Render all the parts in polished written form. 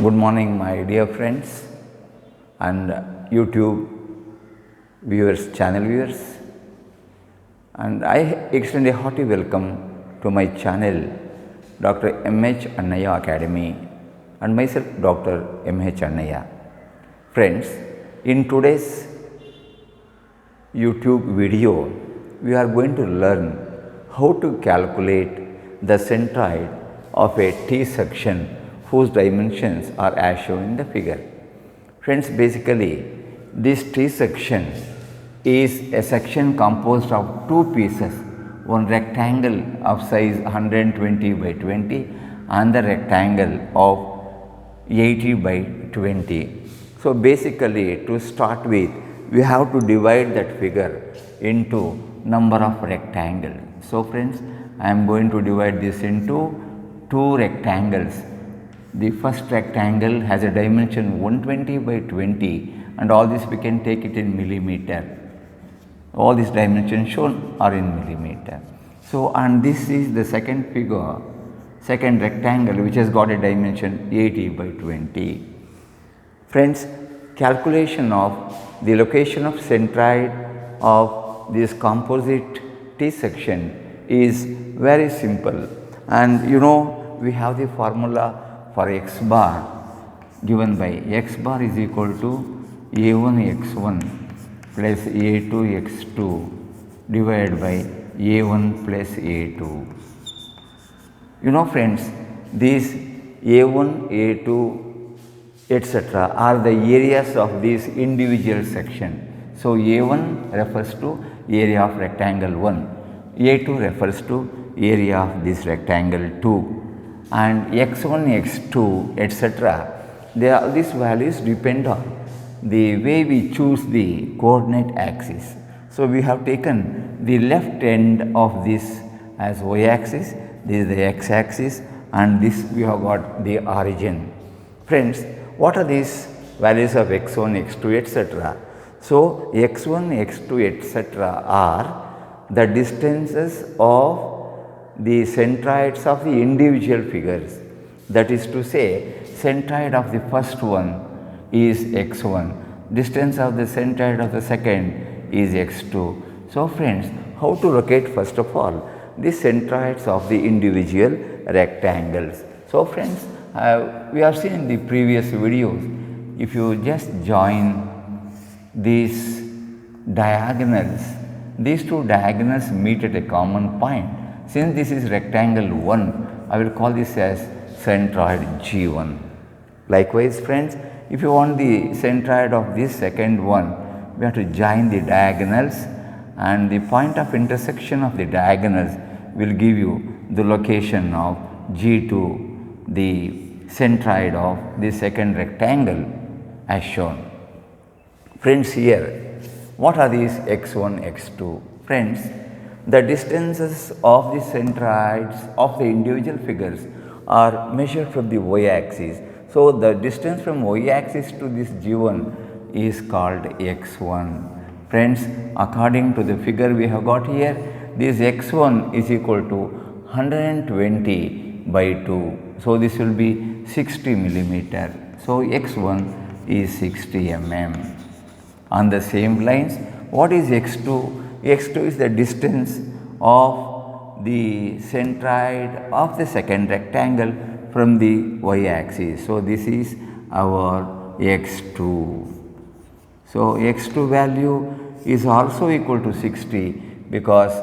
Good morning, my dear friends and YouTube viewers, channel viewers, and I extend a hearty welcome to my channel, Dr. M.H. Annaya Academy, and myself, Dr. M.H. Annaya. Friends, in today's YouTube video, we are going to learn how to calculate the centroid of a T section whose dimensions are as shown in the figure. Friends, basically this T section is a section composed of two pieces, one rectangle of size 120 by 20 and the rectangle of 80 by 20. So basically, to start with, we have to divide that figure into number of rectangles. So friends, I am going to divide this into two rectangles. The first rectangle has a dimension 120 by 20 and all this we can take it in millimeter. All these dimensions shown are in millimeter. So, and this is the second figure, second rectangle which has got a dimension 80 by 20. Friends, calculation of the location of centroid of this composite T section is very simple, and we have the formula for x bar given by x bar is equal to a1 x1 plus a2 x2 divided by a1 plus a2. Friends, these a1, a2 etc. are the areas of this individual section. So, a1 refers to area of rectangle 1, a2 refers to area of this rectangle 2, and x1, x2 etc. These values depend on the way we choose the coordinate axis. So, we have taken the left end of this as y axis, this is the x axis, and this we have got the origin. Friends, what are these values of x1, x2 etc.? So, x1, x2 etc. are the distances of the centroids of the individual figures. That is to say, centroid of the first one is x1, distance of the centroid of the second is x2. So, friends, how to locate first of all the centroids of the individual rectangles? So, friends, we have seen in the previous videos, if you just join these diagonals, these two diagonals meet at a common point. Since this is rectangle 1, I will call this as centroid G1. Likewise, friends, if you want the centroid of this second one, we have to join the diagonals, and the point of intersection of the diagonals will give you the location of G2, the centroid of the second rectangle as shown. Friends, here, what are these x1, x2? Friends, the distances of the centroids of the individual figures are measured from the y-axis. So, the distance from y-axis to this G1 is called x1. Friends, according to the figure we have got here, this x1 is equal to 120 by 2. So, this will be 60 millimeter. So, x1 is 60 mm. On the same lines, what is x2? x2 is the distance of the centroid of the second rectangle from the y-axis. So, this is our x2. So, x2 value is also equal to 60 because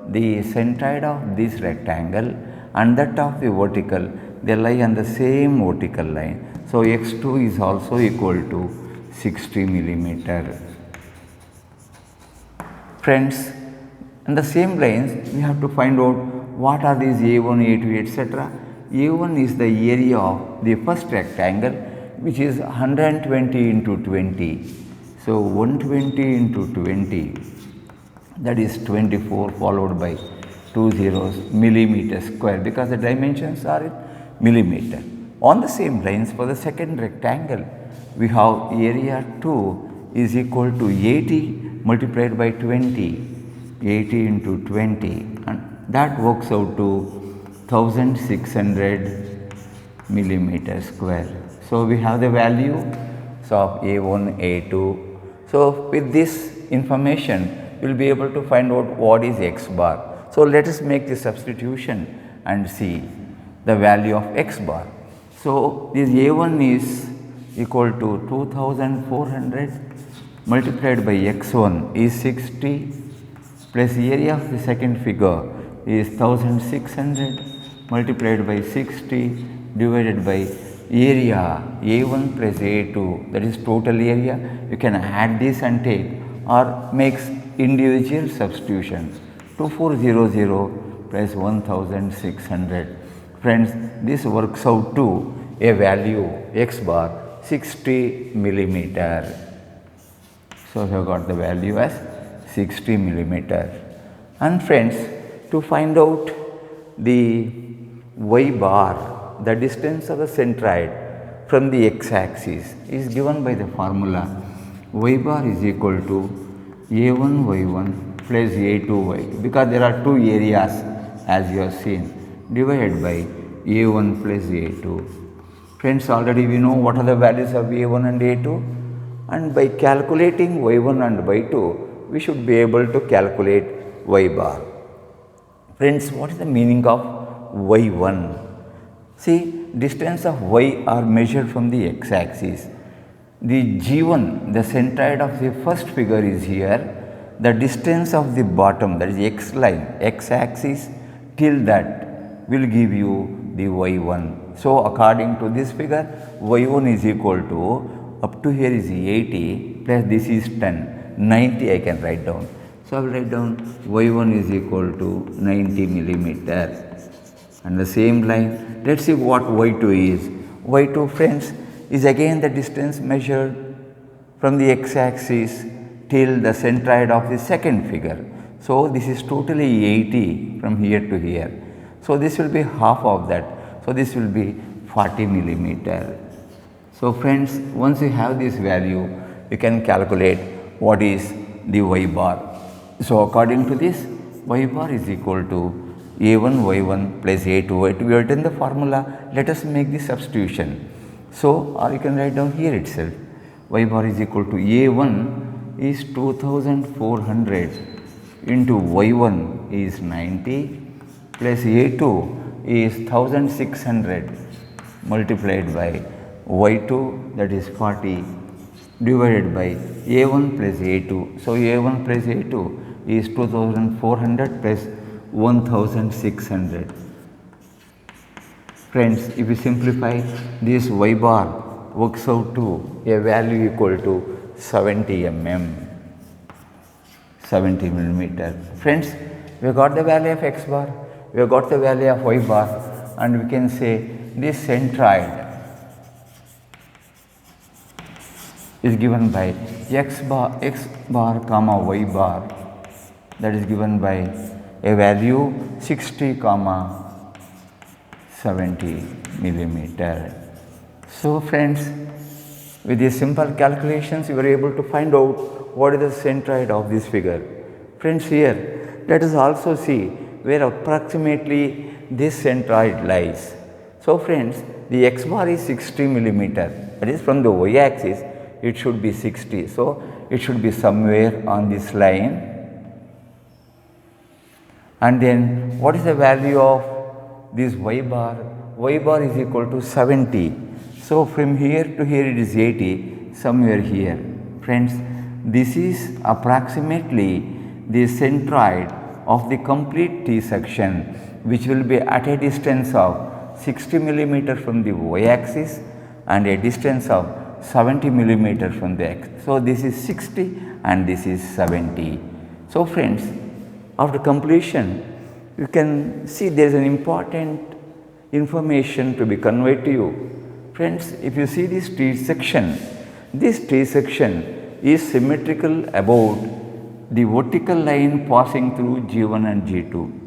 the centroid of this rectangle and that of the vertical, they lie on the same vertical line. So, x2 is also equal to 60 millimeter. Friends, in the same lines, we have to find out what are these a1, a2 etc. a1 is the area of the first rectangle, which is 120 into 20. So, 120 into 20, that is 24 followed by 2 zeros millimeter square, because the dimensions are in millimeter. On the same lines, for the second rectangle, we have area 2 is equal to 80 multiplied by 20, 80 into 20, and that works out to 1600 millimeter square. So we have the values of A1, A2. So with this information, we will be able to find out what is x bar. So let us make the substitution and see the value of x bar. So this A1 is equal to 2400 multiplied by x1 is 60 plus area of the second figure is 1600 multiplied by 60 divided by area A1 plus A2, that is total area. You can add this and take or makes individual substitutions. 2400 plus 1600. Friends, this works out to a value x bar 60 millimeter. So we have got the value as 60 millimeter. And friends, to find out the y bar, the distance of the centroid from the x axis is given by the formula y bar is equal to A1 y1 plus A2 y2, because there are two areas as you have seen, divided by A1 plus A2. Friends, already we know what are the values of A1 and A2, and by calculating y1 and y2 we should be able to calculate y bar. Friends, what is the meaning of y1? See, distance of y are measured from the x axis. The G1, the centroid of the first figure is here. The distance of the bottom, that is x line, x axis till that will give you the y1. So according to this figure, y1 is equal to, up to here is 80 plus this is 10, 90 I can write down. So I will write down y1 is equal to 90 millimeter. And the same line, let us see what y2 is. y2, friends, is again the distance measured from the x axis till the centroid of the second figure. So this is totally 80 from here to here. So this will be half of that. So this will be 40 millimeter. So friends, once you have this value, you can calculate what is the y bar. So according to this, y bar is equal to A1 y1 plus A2 y2. We have written the formula. Let us make the substitution. So, or you can write down here itself. Y bar is equal to A1 is 2400 into y1 is 90 plus A2 is 1600 multiplied by y2, that is 40, divided by A1 plus A2. So, A1 plus A2 is 2400 plus 1600. Friends, if you simplify, this y bar works out to a value equal to 70 mm, 70 millimeter. Friends, we got the value of x bar, we have got the value of y bar, and we can say this centroid is given by x bar comma y bar, that is given by a value 60 comma 70 millimeter. So friends, with these simple calculations you are able to find out what is the centroid of this figure. Friends, here let us also see where approximately this centroid lies. So friends, the x bar is 60 millimeter, that is from the y axis it should be 60. So it should be somewhere on this line. And then what is the value of this y bar? Y bar is equal to 70. So from here to here it is 80, somewhere here. Friends, this is approximately the centroid of the complete T section, which will be at a distance of 60 millimeter from the y axis and a distance of 70 millimeter from the x. So this is 60 and this is 70. So friends, after completion, you can see there is an important information to be conveyed to you. Friends, if you see this T section is symmetrical about the vertical line passing through G1 and G2.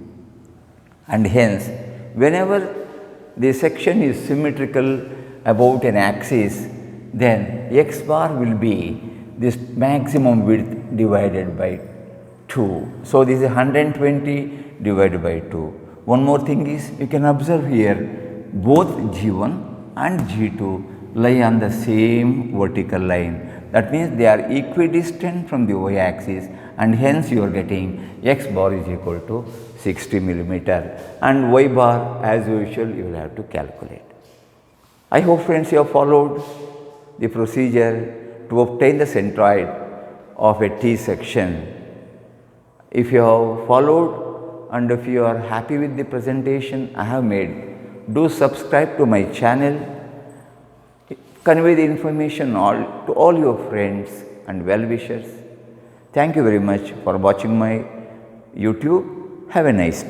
And hence, whenever the section is symmetrical about an axis, then x bar will be this maximum width divided by 2. So, this is 120 divided by 2. One more thing is, you can observe here both G1 and G2 lie on the same vertical line. That means they are equidistant from the y axis, and hence you are getting x bar is equal to 60 millimeter, and y bar as usual you will have to calculate. I hope friends you have followed the procedure to obtain the centroid of a T section. If you have followed and if you are happy with the presentation I have made, do subscribe to my channel, convey the information to all your friends and well-wishers. Thank you very much for watching my YouTube. Have a nice day.